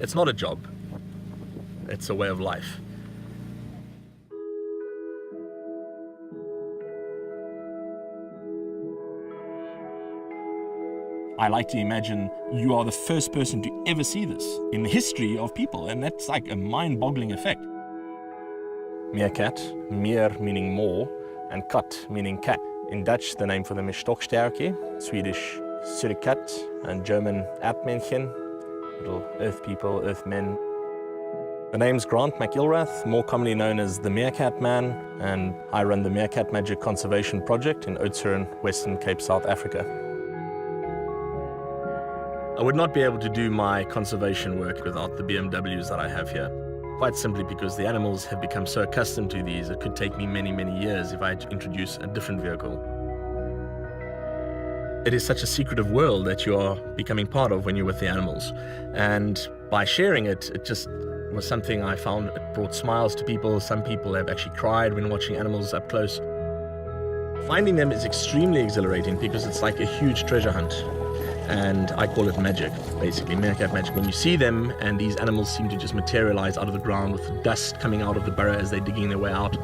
It's not a job. It's a way of life. I like to imagine you are the first person to ever see this in the history of people, and that's like a mind-boggling effect. Meerkat, meer meaning more, and kat meaning cat. In Dutch, the name for them is stoksterke, Swedish surkat, and German Erdmännchen, little earth people, earth men. The name's Grant McIlrath, more commonly known as the Meerkat Man, and I run the Meerkat Magic Conservation Project in Oudtshoorn, Western Cape, South Africa. I would not be able to do my conservation work without the BMWs that I have here. Quite simply because the animals have become so accustomed to these, it could take me many, many years if I had to introduce a different vehicle. It is such a secretive world that you are becoming part of when you're with the animals. And by sharing it, it just was something I found it brought smiles to people. Some people have actually cried when watching animals up close. Finding them is extremely exhilarating because it's like a huge treasure hunt. And I call it magic, basically, meerkat magic. When you see them and these animals seem to just materialize out of the ground with the dust coming out of the burrow as they're digging their way out,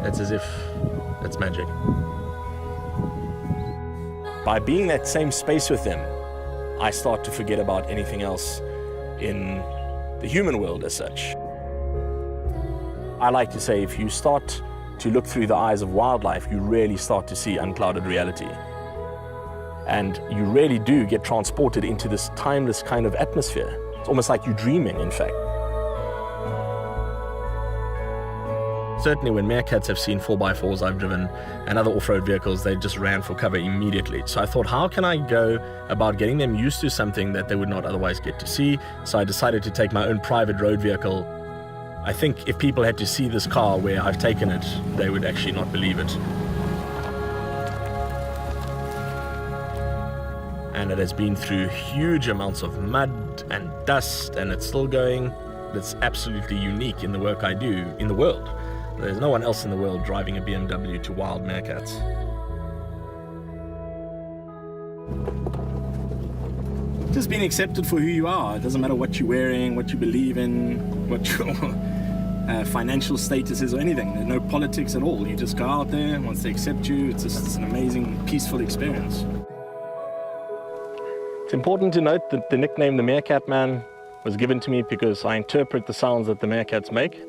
it's as if it's magic. By being that same space with them, I start to forget about anything else in the human world as such. I like to say if you start to look through the eyes of wildlife, you really start to see unclouded reality. And you really do get transported into this timeless kind of atmosphere. It's almost like you're dreaming, in fact. Certainly when meerkats have seen 4x4s I've driven and other off-road vehicles, they just ran for cover immediately. So I thought, how can I go about getting them used to something that they would not otherwise get to see? So I decided to take my own private road vehicle. I think if people had to see this car where I've taken it, they would actually not believe it. And it has been through huge amounts of mud and dust, and it's still going. It's absolutely unique in the work I do in the world. There's no one else in the world driving a BMW to wild meerkats. Just being accepted for who you are. It doesn't matter what you're wearing, what you believe in, what your financial status is or anything. There's no politics at all. You just go out there, and once they accept you, it's an amazing, peaceful experience. It's important to note that the nickname the Meerkat Man was given to me because I interpret the sounds that the meerkats make.